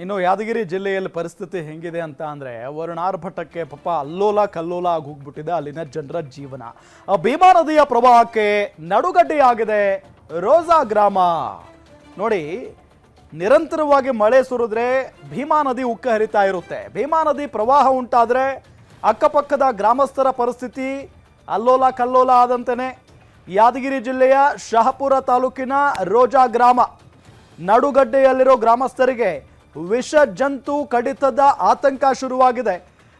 ಇನ್ನು ಯಾದಗಿರಿ ಜಿಲ್ಲೆಯಲ್ಲಿ ಪರಿಸ್ಥಿತಿ ಹೆಂಗಿದೆ ಅಂತ ಅಂದ್ರೆ ವರ್ಣಾರ್ಭಟಕ್ಕೆ ಪಾಪ ಅಲ್ಲೋಲ ಕಲ್ಲೋಲ ಆಗಿ ಹೋಗ್ಬಿಟ್ಟಿದೆ ಅಲ್ಲಿನ ಜನರ ಜೀವನ. ಆ ಭೀಮಾ ನದಿಯ ಪ್ರವಾಹಕ್ಕೆ ನಡುಗಡ್ಡೆಯಾಗಿದೆ ರೋಜಾ ಗ್ರಾಮ. ನೋಡಿ, ನಿರಂತರವಾಗಿ ಮಳೆ ಸುರಿದ್ರೆ ಭೀಮಾ ನದಿ ಉಕ್ಕ ಹರಿತಾ ಇರುತ್ತೆ. ಭೀಮಾ ನದಿ ಪ್ರವಾಹ ಉಂಟಾದ್ರೆ ಅಕ್ಕಪಕ್ಕದ ಗ್ರಾಮಸ್ಥರ ಪರಿಸ್ಥಿತಿ ಅಲ್ಲೋಲ ಕಲ್ಲೋಲ ಆದಂತೆಯೇ. ಯಾದಗಿರಿ ಜಿಲ್ಲೆಯ ಶಹಪುರ ತಾಲೂಕಿನ ರೋಜಾ ಗ್ರಾಮ ನಡುಗಡ್ಡೆಯಲ್ಲಿರೋ ಗ್ರಾಮಸ್ಥರಿಗೆ ವಿಷ ಜಂತು ಕಡಿತದ ಆತಂಕ ಶುರುವಾಗಿದೆ.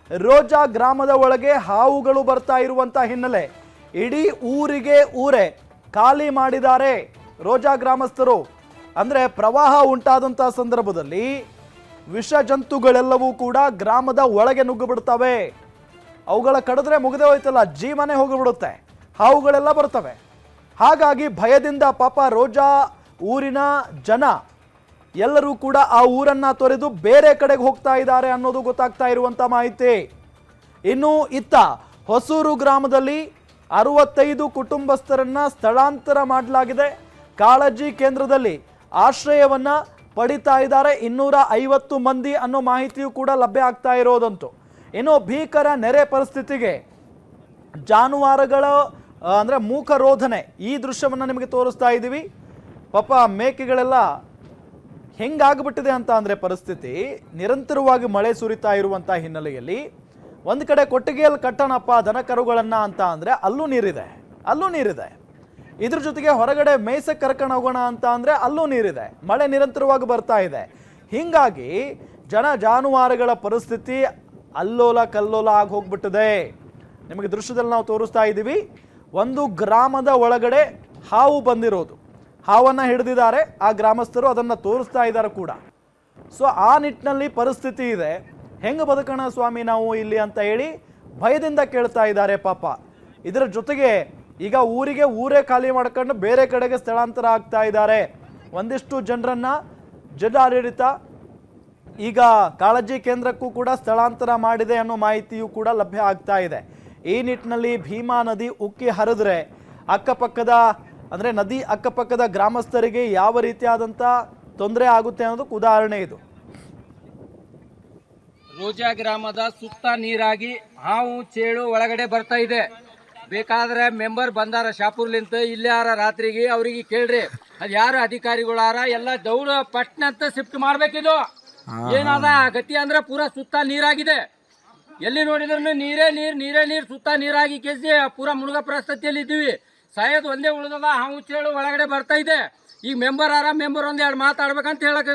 ರೋಜಾ ಗ್ರಾಮದ ಒಳಗೆ ಹಾವುಗಳು ಬರ್ತಾ ಇರುವಂತ ಹಿನ್ನೆಲೆ ಇಡೀ ಊರೇ ಖಾಲಿ ಮಾಡಿದ್ದಾರೆ ರೋಜಾ ಗ್ರಾಮಸ್ಥರು. ಅಂದ್ರೆ ಪ್ರವಾಹ ಉಂಟಾದಂತ ಸಂದರ್ಭದಲ್ಲಿ ವಿಷ ಜಂತುಗಳೆಲ್ಲವೂ ಕೂಡ ಗ್ರಾಮದ ಒಳಗೆ ನುಗ್ಗಿ ಬಿಡ್ತವೆ. ಅವುಗಳ ಕಡಿದ್ರೆ ಮುಗಿದೇ ಹೋಯ್ತಲ್ಲ, ಜೀವನೇ ಹೋಗಿಬಿಡುತ್ತೆ, ಹಾವುಗಳೆಲ್ಲ ಬರ್ತವೆ. ಹಾಗಾಗಿ ಭಯದಿಂದ ಪಾಪ ರೋಜಾ ಊರಿನ ಜನ ಎಲ್ಲರೂ ಕೂಡ ಆ ಊರನ್ನ ತೊರೆದು ಬೇರೆ ಕಡೆಗೆ ಹೋಗ್ತಾ ಇದ್ದಾರೆ ಅನ್ನೋದು ಗೊತ್ತಾಗ್ತಾ ಇರುವಂತ ಮಾಹಿತಿ. ಇನ್ನು ಇತ್ತ ಹೊಸೂರು ಗ್ರಾಮದಲ್ಲಿ 65 ಕುಟುಂಬಸ್ಥರನ್ನ ಸ್ಥಳಾಂತರ ಮಾಡಲಾಗಿದೆ. ಕಾಳಜಿ ಕೇಂದ್ರದಲ್ಲಿ ಆಶ್ರಯವನ್ನ ಪಡಿತಾ ಇದ್ದಾರೆ 250 ಮಂದಿ ಅನ್ನೋ ಮಾಹಿತಿಯು ಕೂಡ ಲಭ್ಯ ಆಗ್ತಾ ಇರೋದಂತೂ. ಇನ್ನು ಭೀಕರ ನೆರೆ ಪರಿಸ್ಥಿತಿಗೆ ಜಾನುವಾರುಗಳ ಅಂದ್ರೆ ಮೂಕ ರೋಧನೆ, ಈ ದೃಶ್ಯವನ್ನು ನಿಮಗೆ ತೋರಿಸ್ತಾ ಇದ್ದೀವಿ. ಪಾಪ ಮೇಕೆಗಳೆಲ್ಲ ಹೆಂಗಾಗ್ಬಿಟ್ಟಿದೆ ಅಂತ ಅಂದರೆ ಪರಿಸ್ಥಿತಿ, ನಿರಂತರವಾಗಿ ಮಳೆ ಸುರಿತಾ ಇರುವಂಥ ಹಿನ್ನೆಲೆಯಲ್ಲಿ ಒಂದು ಕಡೆ ಕೊಟ್ಟಿಗೆಯಲ್ಲಿ ಕಟ್ಟಣಪ್ಪ ದನ ಕರುಗಳನ್ನು ಅಂತ ಅಂದರೆ ಅಲ್ಲೂ ನೀರಿದೆ. ಇದ್ರ ಜೊತೆಗೆ ಹೊರಗಡೆ ಮೇಯ್ಸಕ್ಕೆ ಕರ್ಕೊಂಡು ಹೋಗೋಣ ಅಂತ ಅಂದರೆ ಅಲ್ಲೂ ನೀರಿದೆ. ಮಳೆ ನಿರಂತರವಾಗಿ ಬರ್ತಾ ಇದೆ. ಹೀಗಾಗಿ ಜಾನುವಾರುಗಳ ಪರಿಸ್ಥಿತಿ ಅಲ್ಲೋಲ ಕಲ್ಲೋಲ ಆಗಿ ಹೋಗ್ಬಿಟ್ಟಿದೆ. ನಿಮಗೆ ದೃಶ್ಯದಲ್ಲಿ ನಾವು ತೋರಿಸ್ತಾ ಇದ್ದೀವಿ. ಒಂದು ಗ್ರಾಮದ ಒಳಗಡೆ ಹಾವು ಬಂದಿರೋದು, ಹಾವನ್ನು ಹಿಡಿದಿದ್ದಾರೆ ಆ ಗ್ರಾಮಸ್ಥರು, ಅದನ್ನು ತೋರಿಸ್ತಾ ಇದ್ದಾರೆ ಕೂಡ. ಸೊ ಆ ನಿಟ್ಟಿನಲ್ಲಿ ಪರಿಸ್ಥಿತಿ ಇದೆ. ಹೆಂಗೆ ಬದುಕೋಣ ಸ್ವಾಮಿ ನಾವು ಇಲ್ಲಿ ಅಂತ ಹೇಳಿ ಭಯದಿಂದ ಕೇಳ್ತಾ ಇದ್ದಾರೆ ಪಾಪ. ಇದರ ಜೊತೆಗೆ ಈಗ ಊರೇ ಖಾಲಿ ಮಾಡ್ಕೊಂಡು ಬೇರೆ ಕಡೆಗೆ ಸ್ಥಳಾಂತರ ಆಗ್ತಾ ಇದ್ದಾರೆ. ಒಂದಿಷ್ಟು ಜನರನ್ನ ಜಿಲ್ಲಾಡಳಿತ ಈಗ ಕಾಳಜಿ ಕೇಂದ್ರಕ್ಕೂ ಕೂಡ ಸ್ಥಳಾಂತರ ಮಾಡಿದೆ ಅನ್ನೋ ಮಾಹಿತಿಯೂ ಕೂಡ ಲಭ್ಯ ಆಗ್ತಾ ಇದೆ. ಈ ನಿಟ್ಟಿನಲ್ಲಿ ಭೀಮಾ ನದಿ ಉಕ್ಕಿ ಹರಿದ್ರೆ ಅಕ್ಕಪಕ್ಕದ ಅಂದರೆ ನದಿ ಅಕ್ಕಪಕ್ಕದ ಗ್ರಾಮಸ್ಥರಿಗೆ ಯಾವ ರೀತಿಯಾದಂಥ ತೊಂದರೆ ಆಗುತ್ತೆ ಅನ್ನೋದಕ್ಕೆ ಉದಾಹರಣೆ ಇದು. ರೋಜಾ ಗ್ರಾಮದ ಸುತ್ತ ನೀರಾಗಿ ಹಾವು ಚೇಳು ಒಳಗಡೆ ಬರ್ತಾ ಇದೆ. ಬೇಕಾದ್ರೆ ಮೆಂಬರ್ ಬಂದಾರ ಶಾಪುರ್ಲಿಂತ ಇಲ್ಲಾರ ರಾತ್ರಿಗೆ ಅವ್ರಿಗೆ ಕೇಳ್ರಿ, ಅದು ಯಾರು ಅಧಿಕಾರಿಗಳಾರ ಎಲ್ಲ ದೌಡ ಪಟ್ನ ಅಂತ ಶಿಫ್ಟ್ ಮಾಡ್ಬೇಕಿದು. ಏನಾದ ಗತಿ ಅಂದ್ರೆ ಪೂರಾ ಸುತ್ತ ನೀರಾಗಿದೆ. ಎಲ್ಲಿ ನೋಡಿದ್ರು ನೀರೇ ನೀರು ಸುತ್ತ ನೀರಾಗಿ ಕೇಸಿ ಪೂರಾ ಮುಳುಗ ಪರಿಸ್ಥಿತಿಯಲ್ಲಿ ಇದ್ದೀವಿ. ಸಾಯೋದು ಒಂದೇ ಉಳಿದದ, ಹಾವು ಚೇಳು ಒಳಗಡೆ ಬರ್ತಾ ಇದೆ. ಈಗ ಮೆಂಬರ್ ಒಂದೆರಡು ಮಾತಾಡ್ಬೇಕಂತ ಹೇಳಕ್